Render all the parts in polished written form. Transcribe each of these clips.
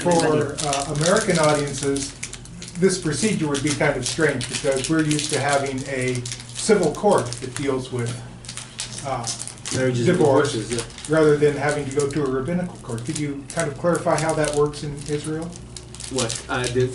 For American audiences, this procedure would be kind of strange because we're used to having a civil court that deals with Marriages, divorce divorces, yeah. rather than having to go to a rabbinical court. Could you kind of clarify how that works in Israel? What? The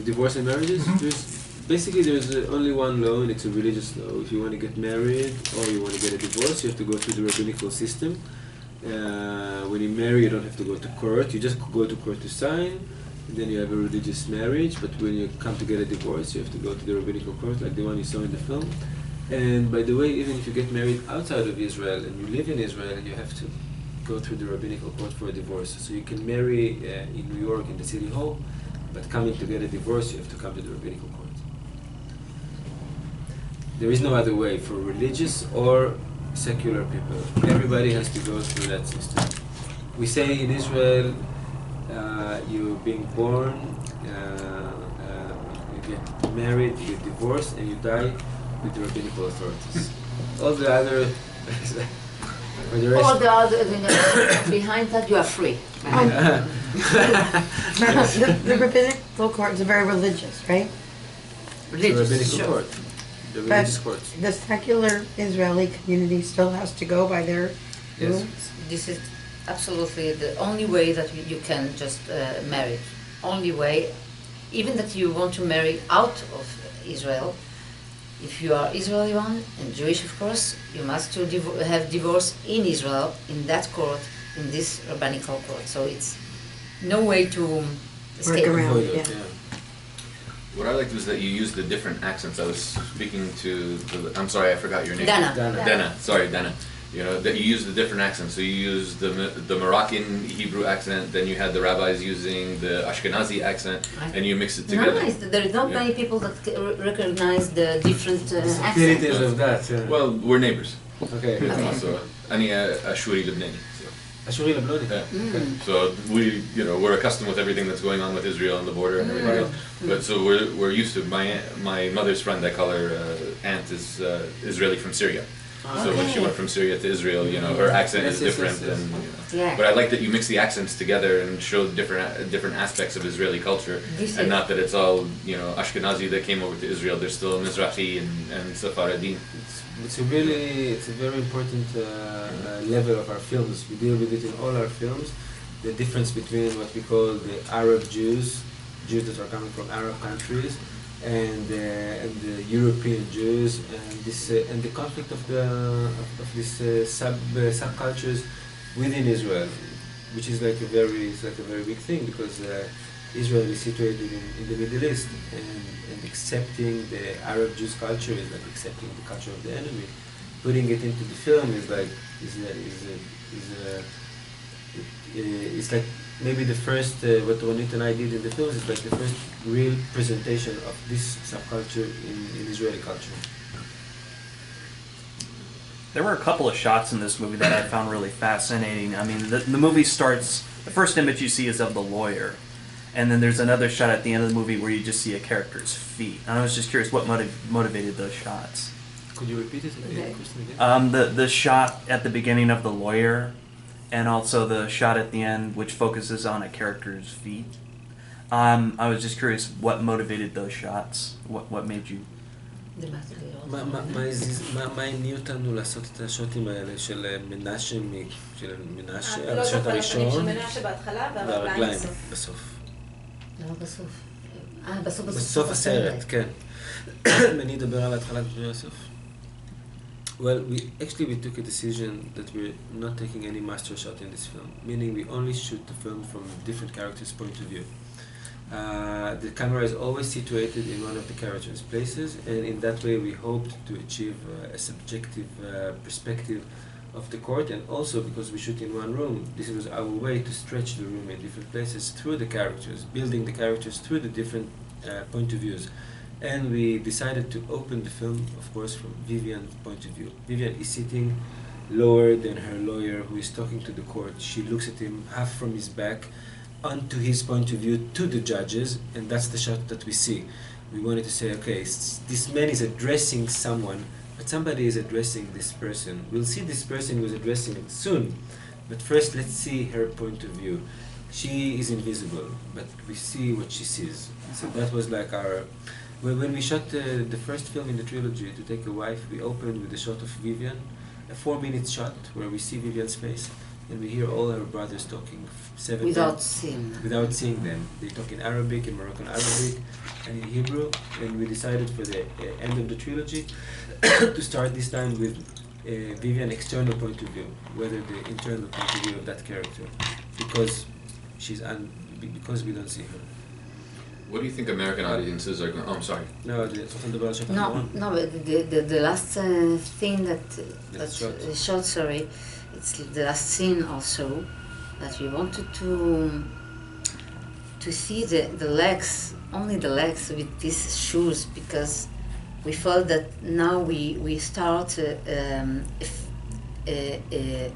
divorce and marriages? Mm-hmm. There's only one law, and it's a religious law. If you want to get married or you want to get a divorce, you have to go through the rabbinical system. When you marry, you don't have to go to court. You just go to court to sign, and then you have a religious marriage. But when you come to get a divorce, you have to go to the rabbinical court, like the one you saw in the film. And by the way, even if you get married outside of Israel and you live in Israel, you have to go through the rabbinical court for a divorce. So you can marry in New York in the city hall, but coming to get a divorce, you have to come to the rabbinical court. There is no other way for religious or secular people. Everybody has to go through that system. We say in Israel, you're being born, you get married, you get divorced, and you die with the rabbinical authorities. All the other, for the rest, All the other, behind that you are free. The rabbinical court is very religious, right? the Religious, rabbinical sure. court, the But religious court. the secular Israeli community still has to go by their Yes. rules. This is absolutely the only way that you can just marry. Only way, even that you want to marry out of Israel, if you are Israeli one and Jewish, of course, you must to have divorce in Israel, in that court, in this rabbinical court. So it's no way to escape. around. Avoid it, yeah. What I liked was that you used the different accents. I was speaking to I'm sorry, I forgot your name. Dana. Dana. Sorry, Dana. You know, that you used the different accents. So you used the Moroccan Hebrew accent, then you had the rabbis using the Ashkenazi accent, and you mix it together. Nice. There is not many people that recognize the different Subtleties accents. of that. Yeah. Well, we're neighbors. Okay. So, أنا أشوري لبناني. Ashuri Lebloni. Yeah. So we're accustomed with everything that's going on with Israel and the border and everything else. But so we're used to my mother's friend. I call her aunt is Israeli from Syria. So when she went from Syria to Israel, her accent is different. And, Yeah. But I like that you mix the accents together and show different aspects of Israeli culture, and not that it's all Ashkenazi that came over to Israel. There's still Mizrahi and Sephardim. It's a very important level of our films. We deal with it in all our films. The difference between what we call the Arab Jews that are coming from Arab countries, and the European Jews, and the conflict of these subcultures within Israel, which is like a very big thing, because Israel is situated in the Middle East, and accepting the Arab Jews culture is like accepting the culture of the enemy. Putting it into the film is like maybe the first what Ronit and I did in the films is like the first real presentation of this subculture in Israeli culture. There were a couple of shots in this movie that I found really fascinating. I mean, the movie starts, the first image you see is of the lawyer, and then there's another shot at the end of the movie where you just see a character's feet. And I was just curious what motivated those shots. Could you repeat it again? The shot at the beginning of the lawyer, and also the shot at the end which focuses on a character's feet. I was just curious what motivated those shots. What made you... מה הניע אותנו לעשות את השוטים האלה של מנשה, השוט הראשון, והרגליים בסוף. בסוף הסרט, כן. אני אדבר על ההתחלה בסוף. Well, we took a decision that we're not taking any master shot in this film, meaning we only shoot the film from a different character's point of view. The camera is always situated in one of the characters' places, and in that way we hoped to achieve a subjective perspective of the court, and also because we shoot in one room, this was our way to stretch the room in different places through the characters, building the characters through the different point of views. And we decided to open the film, of course, from Viviane's point of view. Viviane is sitting lower than her lawyer, who is talking to the court. She looks at him half from his back, onto his point of view to the judges, and that's the shot that we see. We wanted to say, okay, this man is addressing someone, but somebody is addressing this person. We'll see this person who's addressing it soon, but first let's see her point of view. she is invisible, but we see what she sees. So that was like our. When we shot the first film in the trilogy, To Take a Wife, we opened with a shot of Viviane, a 4-minute shot where we see Viviane's face, and we hear all her brothers talking. Without seeing them. Without seeing them. They talk in Arabic, in Moroccan Arabic, and in Hebrew, and we decided for the end of the trilogy to start this time with Viviane's external point of view, whether the internal point of view of that character, because because we don't see her. What do you think American audiences are going? Oh, I'm sorry. No, No, but the last thing that shot, sorry, it's the last scene also that we wanted to see the legs, only the legs with these shoes, because we felt that now we start a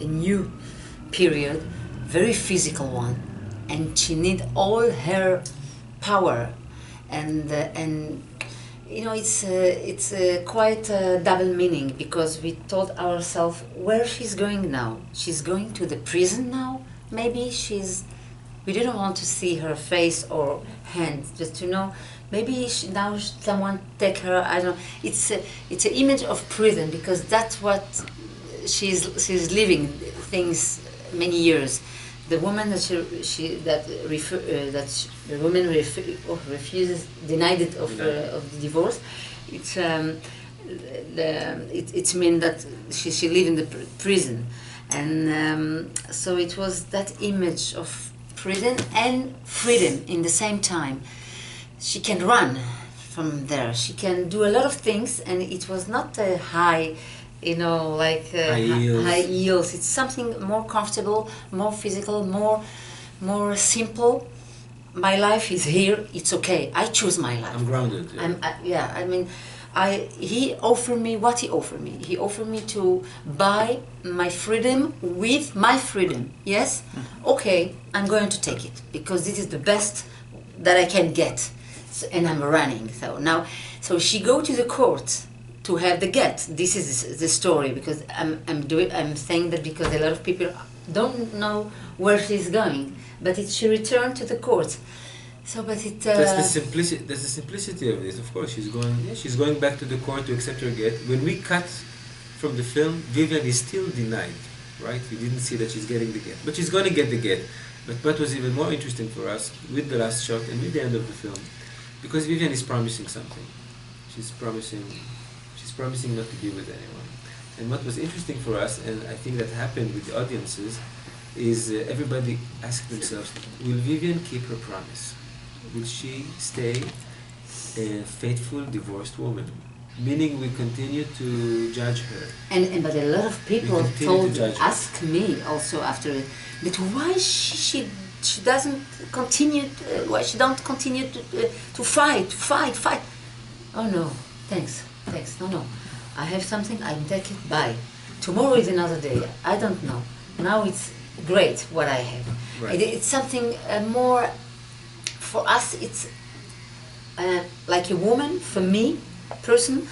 new period, very physical one, and she need all her power, and you know it's quite a double meaning, because we told ourselves where she's going now. She's going to the prison now. Maybe we didn't want to see her face or hand, just to know. Maybe now someone take her. I don't know. It's an image of prison, because that's what she's living things many years. The woman that refuses, denied it of the divorce. It's mean that she live in the prison, and so it was that image of prison and freedom in the same time. She can run from there. She can do a lot of things, and it was not a high. You know, like high heels. It's something more comfortable, more physical, more simple. My life is here. It's okay. I choose my life. I'm grounded. Yeah. I mean, he offered me what he offered me. He offered me to buy my freedom with my freedom. Yes, okay. I'm going to take it, because this is the best that I can get, and I'm running. So she go to the court to have the Gett. This is the story, because I'm saying that because a lot of people don't know where she's going, but she returned to the court. So, but it. That's the simplicity. That's the simplicity of this. Of course, she's going back to the court to accept her Gett. When we cut from the film, Viviane is still denied, right? We didn't see that she's getting the Gett, but she's going to get the Gett. But what was even more interesting for us with the last shot and with the end of the film, because Viviane is promising something. She's promising not to be with anyone. And what was interesting for us, and I think that happened with the audiences, is everybody asked themselves, will Viviane keep her promise? Will she stay a faithful divorced woman? Meaning we continue to judge her. But a lot of people ask me also after it, but why she doesn't continue, why she don't continue to fight. Oh no, thanks, no. I have something, I take it, bye. Tomorrow is another day, I don't know. Now it's great what I have. Right. It's something more, for us it's like a woman, for me, personally,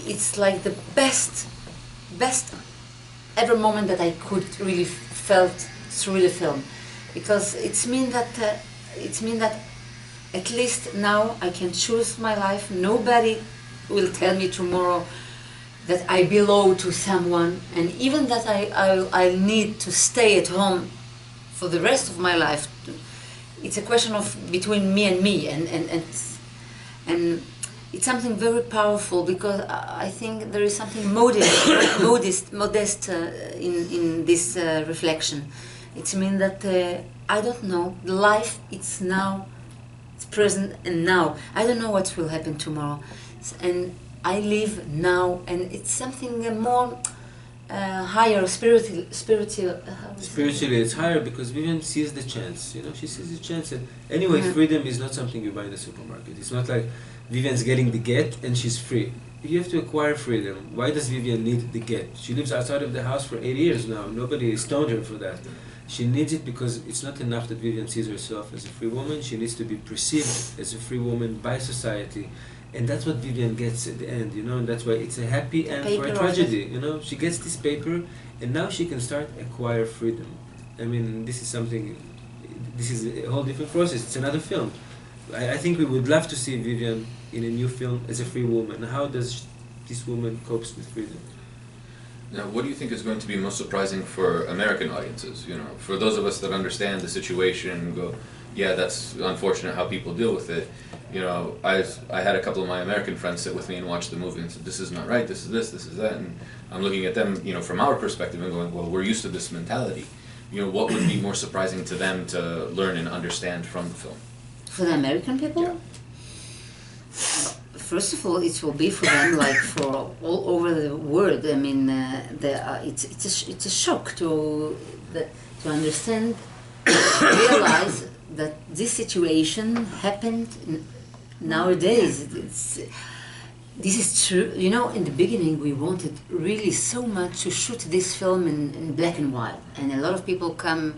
it's like the best ever moment that I could really felt through the film. Because it's mean that at least now I can choose my life. Nobody will tell me tomorrow that I belong to someone, and even that I need to stay at home for the rest of my life. It's a question of between me and me, and it's something very powerful, because I think there is something modest in this reflection. It means that I don't know, the life it's now, it's present and now. I don't know what will happen tomorrow, and I live now, and it's something more higher, spiritual. Spiritually, it's higher because Viviane sees the chance. She sees the chance, and anyway, freedom is not something you buy in the supermarket. It's not like Viviane's getting the Gett and she's free. You have to acquire freedom. Why does Viviane need the Gett? She lives outside of the house for 8 years now. Nobody stoned her for that. She needs it because it's not enough that Viviane sees herself as a free woman. She needs to be perceived as a free woman by society. And that's what Viviane gets at the end, and that's why it's a happy end for a tragedy, She gets this paper, and now she can start acquire freedom. I mean, this is something, this is a whole different process. It's another film. I think we would love to see Viviane in a new film as a free woman. How does this woman copes with freedom? Now, what do you think is going to be most surprising for American audiences? You know, for those of us that understand the situation and go, yeah, that's unfortunate how people deal with it. You know, I had a couple of my American friends sit with me and watch the movie and said, this is not right, this is this is that. And I'm looking at them, you know, from our perspective and going, well, we're used to this mentality. You know, what would be more surprising to them to learn and understand from the film? For the American people? Yeah. First of all, it will be for them like for all over the world. I mean, it's a shock to understand, realize that this situation happened nowadays. This is true. You know, in the beginning, we wanted really so much to shoot this film in black and white, and a lot of people come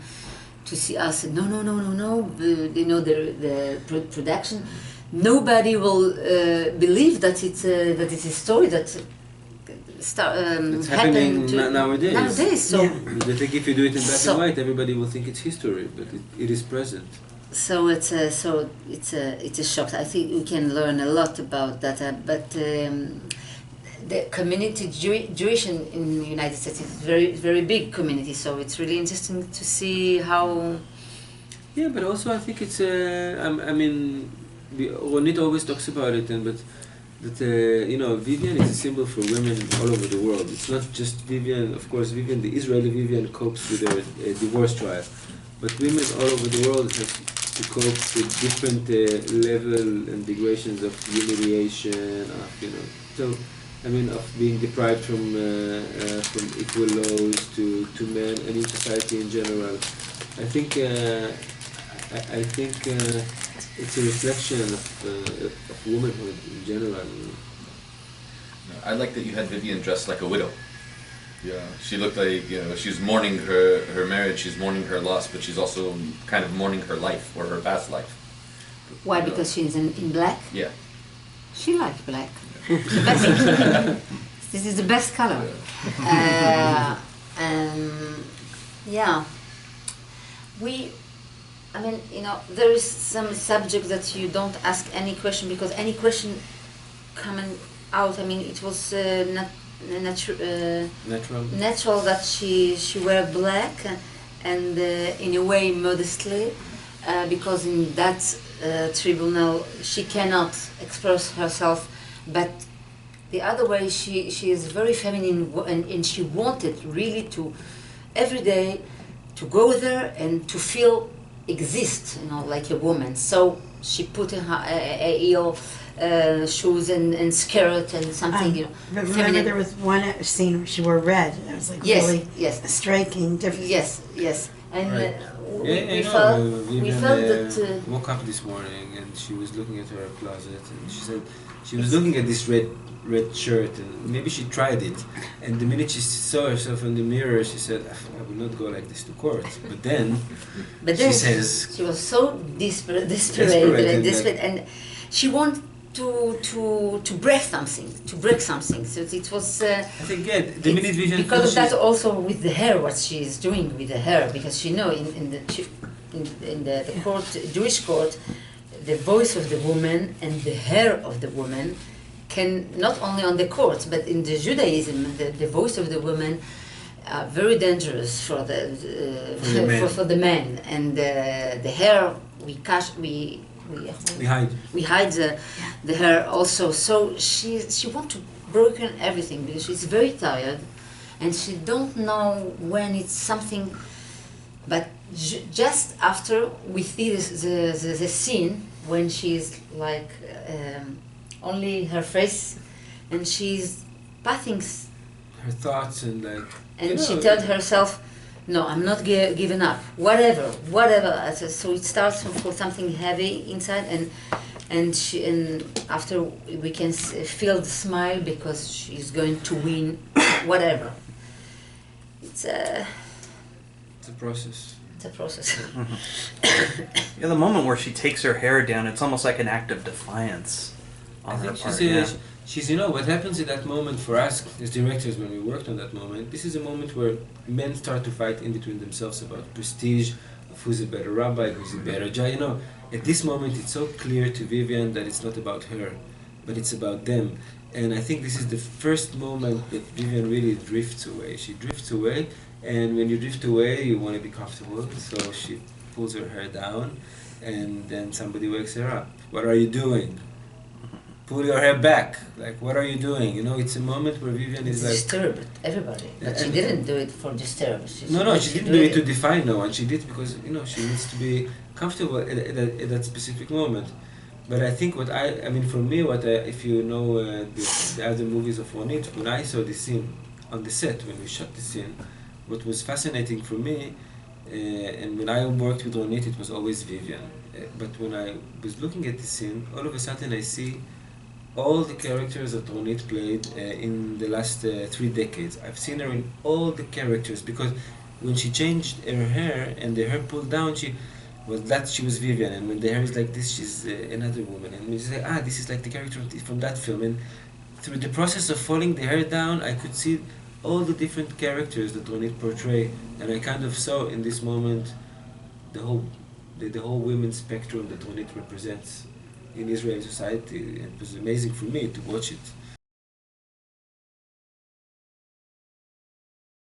to see us. No. You know, the production. Nobody will believe that it's a story that It's happening nowadays. Nowadays, so I think if you do it in black and white, everybody will think it's history, but it is present. So it's a shock. I think we can learn a lot about that. But the community Jewish in the United States is very big community. So it's really interesting to see how. Yeah, but also I think it's I mean, Ronit always talks about it, but that you know, Viviane is a symbol for women all over the world. It's not just Viviane. Of course, Viviane, the Israeli Viviane, copes with a divorce trial, but women all over the world have to cope with different level and degrees of humiliation, of, you know. So, I mean, of being deprived from equal laws to men and in society in general. I think it's a reflection of womanhood in general. I like that you had Viviane dressed like a widow. Yeah, she looked like, you know, she's mourning her marriage, she's mourning her loss, but she's also kind of mourning her life or her past life. Why? Because she's in black? Yeah. She likes black. This is the best color. Yeah. I mean, you know, there is some subject that you don't ask any question, because any question coming out, I mean, it was not natural that she wear black, and in a way modestly, because in that tribunal she cannot express herself, but the other way she is very feminine, and she wanted really to every day to go there and to feel exist, you know, like a woman. So she put in her heel shoes and skirt and something, you know. Remember feminine. there was one scene where she wore red. It was like really striking difference. Yes. And Right. we Viviane, felt that. woke up this morning and she was looking at her closet, and she said she was looking at this red shirt, and maybe she tried it, and the minute she saw herself in the mirror, she said, I will not go like this to court. But then she says she was so desperate, and she wanted to break something. So it was. I think the minute Viviane because of that, also with the hair, what she is doing with the hair, because she know in the court, Jewish court, the voice of the woman and the hair of the woman can, not only on the courts, but in the Judaism, the voice of the woman are very dangerous for the men, and the hair we hide the hair also. So she want to broken everything, because she's very tired, and she don't know when it's something. But just after we see the scene when she's like only her face, and she's passing her thoughts and like. And she told herself, "No, I'm not giving up. Whatever." So it starts for something heavy inside, and after we can feel the smile because she's going to win, whatever. It's a process. It's a process. Yeah, the moment where she takes her hair down, it's almost like an act of defiance on her part. She's, you know, what happens in that moment for us as directors when we worked on that moment, this is a moment where men start to fight in between themselves about prestige, of who's a better rabbi, who's a better judge. You know, at this moment it's so clear to Vivian that it's not about her, but it's about them. And I think this is the first moment that Vivian really drifts away. She drifts away, and when you drift away, you want to be comfortable. So she pulls her hair down, and then somebody wakes her up. What are you doing? Pull your hair back. Like, what are you doing? You know, it's a moment where Vivian is like... Disturbed everybody. But she didn't do it for disturbance. She didn't do it to define no one. She did it because, you know, she needs to be comfortable at that specific moment. But I think for me, if you know the other movies of Ronit, when I saw the scene on the set, when we shot the scene, what was fascinating for me, and when I worked with Ronit, it was always Vivian. But when I was looking at the scene, all of a sudden I see all the characters that Ronit played in the last 3 decades. I've seen her in all the characters, because when she changed her hair and the hair pulled down, she was Vivian, and when the hair is like this, she's another woman. And we say, this is like the character from that film. And through the process of falling the hair down, I could see all the different characters that Ronit portrayed, and I kind of saw in this moment the whole women's spectrum that Ronit represents in Israeli society. It was amazing for me to watch it.